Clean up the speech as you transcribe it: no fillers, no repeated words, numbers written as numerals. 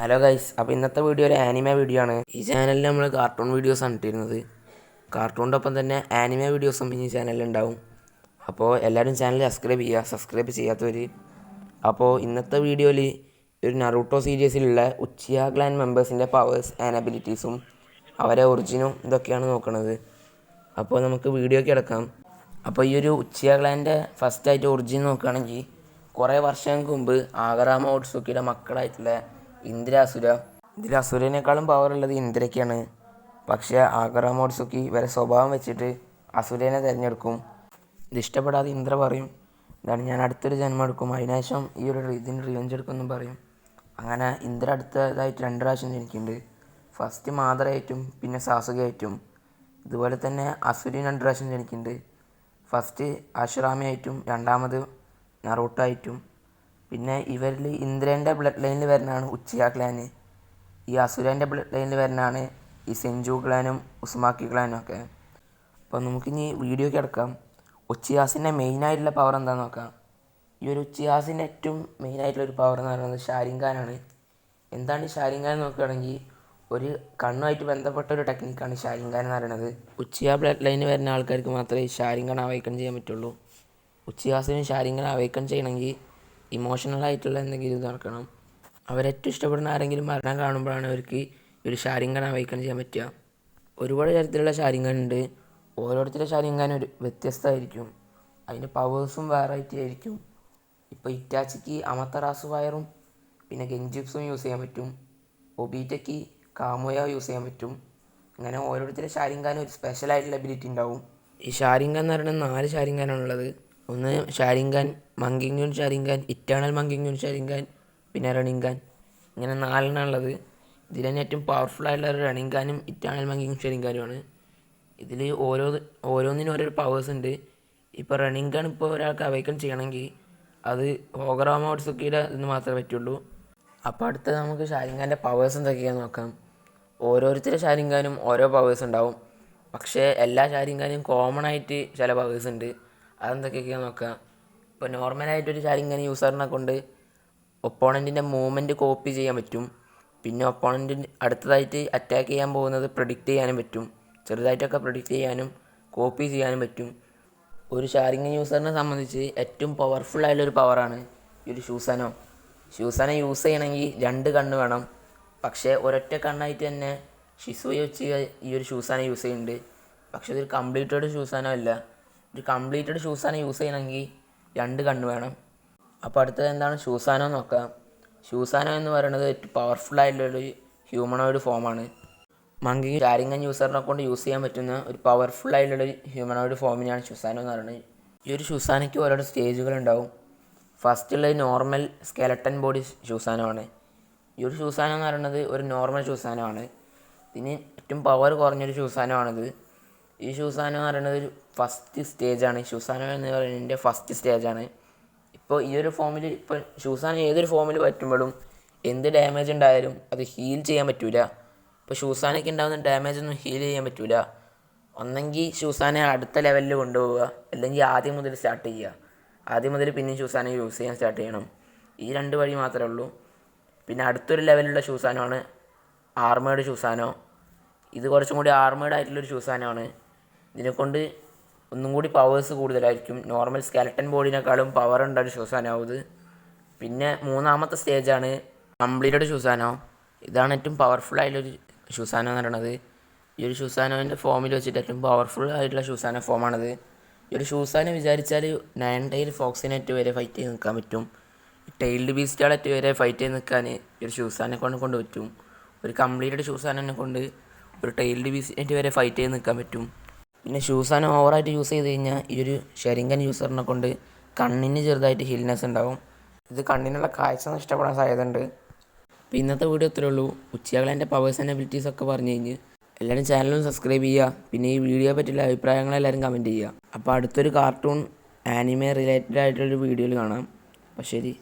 Hello guys, അപ്പോൾ ഇന്നത്തെ video ഒരു ആനിമ വീഡിയോ ആണ്. ഈ ചാനലിൽ നമ്മൾ കാർട്ടൂൺ വീഡിയോസാണ് ഇട്ടിരുന്നത്. കാർട്ടൂണിൻ്റെ ഒപ്പം തന്നെ ആനിമ വീഡിയോസും ഈ ചാനലിൽ ഉണ്ടാവും. അപ്പോൾ എല്ലാവരും ചാനൽ സബ്സ്ക്രൈബ് ചെയ്യാത്തവർ. അപ്പോൾ ഇന്നത്തെ വീഡിയോയിൽ ഒരു നറൂട്ടോ സീരീസിലുള്ള ഉച്ചിയ ക്ലാൻ മെമ്പേഴ്സിൻ്റെ പവേഴ്സ് ആൻഡ് അബിലിറ്റീസും അവരെ ഒറിജിനും ഇതൊക്കെയാണ് നോക്കുന്നത്. അപ്പോൾ നമുക്ക് വീഡിയോയ്ക്ക് കിടക്കാം. അപ്പോൾ ഈ ഒരു ഉച്ചിയ ക്ലാൻ്റെ ഫസ്റ്റായിട്ട് ഒറിജിൻ നോക്കുകയാണെങ്കിൽ കുറേ വർഷങ്ങൾക്ക് മുമ്പ് ആഗറാമ ഓട്സുക്കിയുടെ മക്കളായിട്ടുള്ള ഇതിൽ അസുരനേക്കാളും പവറുള്ളത് ഇന്ദ്രയ്ക്കാണ്. പക്ഷേ ആഗറാമ ഓട്സുക്കി ഇവരെ സ്വഭാവം വെച്ചിട്ട് അസുരനെ തിരഞ്ഞെടുക്കും. ഇത് ഇഷ്ടപ്പെടാതെ ഇന്ദ്ര പറയും, ഇതാണ് ഞാൻ അടുത്തൊരു ജന്മം എടുക്കും, അതിനുശേഷം ഈ ഒരു ഇതിന് റിവെഞ്ച് എടുക്കുമെന്നും പറയും. അങ്ങനെ ഇന്ദ്ര അടുത്തതായിട്ട് 2 പ്രാവശ്യം ജനിക്കുന്നുണ്ട്. ഫസ്റ്റ് മാതറയായിട്ടും പിന്നെ സാസുകയായിട്ടും. ഇതുപോലെ തന്നെ അസുരൻ 2 പ്രാവശ്യം ജനിക്കുന്നുണ്ട്. ഫസ്റ്റ് അഷുറാമയായിട്ടും രണ്ടാമത് നറൂട്ടോ ആയിട്ടും. പിന്നെ ഇവരിൽ ഇന്ദ്രൻ്റെ ബ്ലഡ് ലൈനിൽ വരുന്നതാണ് ഉച്ചിയ ക്ലാന്. ഈ അസുരൻ്റെ ബ്ലഡ് ലൈനിൽ വരുന്നതാണ് ഈ സെഞ്ചു ക്ലാനും ഉസ്മാക്കി ക്ലാനും ഒക്കെ. അപ്പോൾ നമുക്കിനി വീഡിയോയ്ക്ക് കിടക്കാം. ഉച്ചിയാസിൻ്റെ മെയിനായിട്ടുള്ള പവർ എന്താണെന്ന് നോക്കാം. ഈ ഒരു ഉച്ചിയാസിൻ്റെ ഏറ്റവും മെയിനായിട്ടുള്ളൊരു പവർ എന്ന് പറയുന്നത് ഷാരിങ്കാനാണ്. എന്താണ് ഈ ഷാരിങ്കാൻ നോക്കുകയാണെങ്കിൽ ഒരു കണ്ണുമായിട്ട് ബന്ധപ്പെട്ട ഒരു ടെക്നിക്കാണ് ഷാരിങ്കാൻ എന്ന് പറയുന്നത്. ഉച്ചിയ ബ്ലഡ് ലൈനിൽ വരുന്ന ആൾക്കാർക്ക് മാത്രമേ ഷാരിങ്കാൻ അവൈക്കൺ ചെയ്യാൻ പറ്റുള്ളൂ. ഉച്ചിയാസിന് ഷാരിങ്കാൻ അവൈക്കൺ ചെയ്യണമെങ്കിൽ ഇമോഷണലായിട്ടുള്ള എന്തെങ്കിലും ഇത് നടക്കണം. അവരേറ്റവും ഇഷ്ടപ്പെടുന്ന ആരെങ്കിലും മരണം കാണുമ്പോഴാണ് അവർക്ക് ഒരു ഷാരിങ്കാൻ അവൈക്കൺ ചെയ്യാൻ പറ്റുക. ഒരുപാട് തരത്തിലുള്ള ഷാരിങ്കാൻ ഉണ്ട്. ഓരോരുത്തരുടെ ഷാരിങ്കാൻ ഒരു വ്യത്യസ്തമായിരിക്കും. അതിൻ്റെ പവേഴ്സും വെറൈറ്റി ആയിരിക്കും. ഇപ്പോൾ ഇറ്റാച്ചിക്ക് അമത്തറാസു ഫയറും പിന്നെ ഗെഞ്ചിപ്സും യൂസ് ചെയ്യാൻ പറ്റും. ഒബീറ്റയ്ക്ക് കാമുയ യൂസ് ചെയ്യാൻ പറ്റും. അങ്ങനെ ഓരോരുത്തരുടെ ഷാരിങ്കാനും ഒരു സ്പെഷ്യലായിട്ടുള്ള എബിലിറ്റി ഉണ്ടാവും. ഈ ഷാരിങ്കാൻ എന്ന് പറയുന്നത് 4 ഷാരിങ്കാനാണുള്ളത്. ഒന്ന് ഷാരിങ്കാൻ, മങ്കിങ്യൂൻ ഷാരിങ്കാൻ, ഇറ്റേണൽ മങ്കിങ്യൂൻ ഷാരിങ്കാൻ, പിന്നെ റണിങ്കാൻ. ഇങ്ങനെ 4 ഉള്ളത്. ഇതിൽ തന്നെ ഏറ്റവും പവർഫുൾ ആയിട്ടുള്ള റണിങ്കാനും ഇറ്റേണൽ മങ്കിങ് ഷാരിങ്കാനുമാണ്. ഇതിൽ ഓരോന്നിനും ഓരോ പവേഴ്സ് ഉണ്ട്. ഇപ്പോൾ റണിങ്കാൻ ഇപ്പോൾ ഒരാൾക്ക് അവൈക്കൺ ചെയ്യണമെങ്കിൽ അത് ഹോഗറാമ ഓട്സുക്കിയുടെ ഇതിന് മാത്രമേ പറ്റുള്ളൂ. അപ്പോൾ അടുത്തത് നമുക്ക് ഷാരിങ്കാൻ്റെ പവേഴ്സ് എന്തൊക്കെയാണെന്ന് നോക്കാം. ഓരോരുത്തരുടെ ഷാരിങ്കാനും ഓരോ പവേഴ്സ് ഉണ്ടാവും. പക്ഷേ എല്ലാ ഷാരിങ്കാനും കോമൺ ആയിട്ട് ചില പവേഴ്സ് ഉണ്ട്. അതെന്തൊക്കെയൊക്കെയാണെന്ന് നോക്കാം. ഇപ്പോൾ നോർമലായിട്ടൊരു ഷാരിങ്കാൻ യൂസറിനെ കൊണ്ട് ഒപ്പോണൻറ്റിൻ്റെ മൂവ്മെൻറ്റ് കോപ്പി ചെയ്യാൻ പറ്റും. പിന്നെ ഒപ്പോണൻറ്റിൻ്റെ അടുത്തതായിട്ട് അറ്റാക്ക് ചെയ്യാൻ പോകുന്നത് പ്രെഡിക്റ്റ് ചെയ്യാനും പറ്റും. ചെറുതായിട്ടൊക്കെ പ്രെഡിക്റ്റ് ചെയ്യാനും കോപ്പി ചെയ്യാനും പറ്റും. ഒരു ഷാരിങ്കാൻ യൂസറിനെ സംബന്ധിച്ച് ഏറ്റവും പവർഫുൾ ആയിട്ടുള്ളൊരു പവറാണ് ഈ ഒരു ഷൂസാനോ യൂസ് ചെയ്യണമെങ്കിൽ 2 കണ്ണ് വേണം. പക്ഷേ ഒരൊറ്റ കണ്ണായിട്ട് തന്നെ ഷിസുയ വെച്ച് ഈ ഒരു ഷൂസാനോ യൂസ് ചെയ്യുന്നുണ്ട്. പക്ഷേ ഇതൊരു കംപ്ലീറ്റഡ് ഷൂസാനോ അല്ല. ഒരു കംപ്ലീറ്റഡ് ഷൂസാനോ യൂസ് ചെയ്യണമെങ്കിൽ 2 കണ്ണ് വേണം. അപ്പോൾ അടുത്തത് എന്താണ് ഷൂസാനോ നോക്കാം. ഷൂസാനോ എന്ന് പറയുന്നത് ഏറ്റവും പവർഫുൾ ആയിട്ടുള്ളൊരു ഹ്യൂമനോയിഡ് ഫോമാണ്. മങ്കി ഷാരിങ്കാൻ യൂസറിനെ കൊണ്ട് യൂസ് ചെയ്യാൻ പറ്റുന്ന ഒരു പവർഫുൾ ആയിട്ടുള്ളൊരു ഹ്യൂമനോയിഡ് ഫോമിനെയാണ് ഷൂസാനോ എന്ന് പറയുന്നത്. ഈ ഒരു ഷൂസാനയ്ക്ക് ഓരോ സ്റ്റേജുകളുണ്ടാവും. ഫസ്റ്റുള്ളത് നോർമൽ സ്കെലട്ടൻ ബോഡി ഷൂസാനോ ആണ്. ഈ ഒരു ഷൂസാനോ എന്ന് പറയുന്നത് ഒരു നോർമൽ ഷൂസാനോ ആണ്. ഇതിന് ഏറ്റവും പവർ കുറഞ്ഞൊരു ഷൂസാനോ ആണിത്. ഈ ഷൂസാനോ എന്ന് പറയുന്നത് ഒരു ഫസ്റ്റ് സ്റ്റേജാണ്. ഷൂസാനോ എന്ന് പറയുന്നതിൻ്റെ ഫസ്റ്റ് സ്റ്റേജാണ്. ഇപ്പോൾ ഈ ഒരു ഫോമിൽ ഇപ്പോൾ ഷൂസാനോ ഏതൊരു ഫോമിൽ പറ്റുമ്പോഴും എന്ത് ഡാമേജ് ഉണ്ടായാലും അത് ഹീൽ ചെയ്യാൻ പറ്റില്ല. ഇപ്പോൾ ഷൂസാനയ്ക്ക് ഉണ്ടാകുന്ന ഡാമേജ് ഒന്നും ഹീൽ ചെയ്യാൻ പറ്റില്ല. ഒന്നെങ്കിൽ ഷൂസാനെ അടുത്ത ലെവലിൽ കൊണ്ടുപോവുക, അല്ലെങ്കിൽ ആദ്യം മുതൽ സ്റ്റാർട്ട് ചെയ്യുക. ആദ്യം മുതൽ പിന്നെ ഷൂസാനെ യൂസ് ചെയ്യാൻ സ്റ്റാർട്ട് ചെയ്യണം. ഈ 2 വഴി മാത്രമേ ഉള്ളൂ. പിന്നെ അടുത്തൊരു ലെവലുള്ള ഷൂസാനോ ആണ് ആർമേഡ് ഷൂസാനോ. ഇത് കുറച്ചും കൂടി ആർമേഡ് ആയിട്ടുള്ളൊരു ഷൂസാനോ ആണ്. ഇതിനെക്കൊണ്ട് ഒന്നും കൂടി പവേഴ്സ് കൂടുതലായിരിക്കും. നോർമൽ സ്കെലട്ടൻ ബോഡിനേക്കാളും പവർ ഉണ്ടൊരു ഷൂസാനോ ഇത്. പിന്നെ 3ാമത്തെ സ്റ്റേജാണ് കംപ്ലീറ്റഡ് ഷൂസാനോ. ഇതാണ് ഏറ്റവും പവർഫുൾ ആയിട്ടുള്ളൊരു ഷൂസാനോ എന്ന് പറയുന്നത്. ഈ ഒരു ഷൂസാനോൻ്റെ ഫോമിൽ വെച്ചിട്ട് ഏറ്റവും പവർഫുൾ ആയിട്ടുള്ള ഷൂസാനോ ഫോമാണിത്. ഈ ഒരു ഷൂസാനെ വിചാരിച്ചാൽ 9 ടൈൽ ഫോക്സിനെറ്റ് വരെ ഫൈറ്റ് ചെയ്ത് നിൽക്കാൻ പറ്റും. ടൈൽഡ് ബീസ്റ്റുകളറ്റ് വരെ ഫൈറ്റ് ചെയ്ത് നിൽക്കാൻ ഈ ഒരു ഷൂസാനെ കൊണ്ട് പറ്റും. ഒരു കംപ്ലീറ്റഡ് ഷൂസാനെ കൊണ്ട് ഒരു ടൈൽഡ് ബീസ്റ്റിനെറ്റ് വരെ ഫൈറ്റ് ചെയ്ത് നിൽക്കാൻ പറ്റും. പിന്നെ ഷൂസാനെ ഓവറായിട്ട് യൂസ് ചെയ്ത് കഴിഞ്ഞാൽ ഈ ഒരു ഷെറിങ്കൻ യൂസറിനെ കൊണ്ട് കണ്ണിന് ചെറുതായിട്ട് ഹിൽനെസ് ഉണ്ടാവും. ഇത് കണ്ണിനുള്ള കാഴ്ച നഷ്ടപ്പെടാൻ സാധ്യത ഉണ്ട്. അപ്പോൾ ഇന്നത്തെ വീഡിയോ ഇത്രയേ ഉള്ളൂ. ഉച്ചയാളെൻ്റെ പവേഴ്സ് ആൻഡ് അബിലിറ്റീസ് ഒക്കെ പറഞ്ഞു കഴിഞ്ഞ് എല്ലാവരും ചാനലും സബ്സ്ക്രൈബ് ചെയ്യുക. പിന്നെ ഈ വീഡിയോയെ പറ്റിയുള്ള അഭിപ്രായങ്ങളെല്ലാവരും കമൻറ്റ് ചെയ്യുക. അപ്പോൾ അടുത്തൊരു കാർട്ടൂൺ ആനിമെ റിലേറ്റഡ് ആയിട്ടുള്ളൊരു വീഡിയോയിൽ കാണാം. അപ്പോൾ ശരി.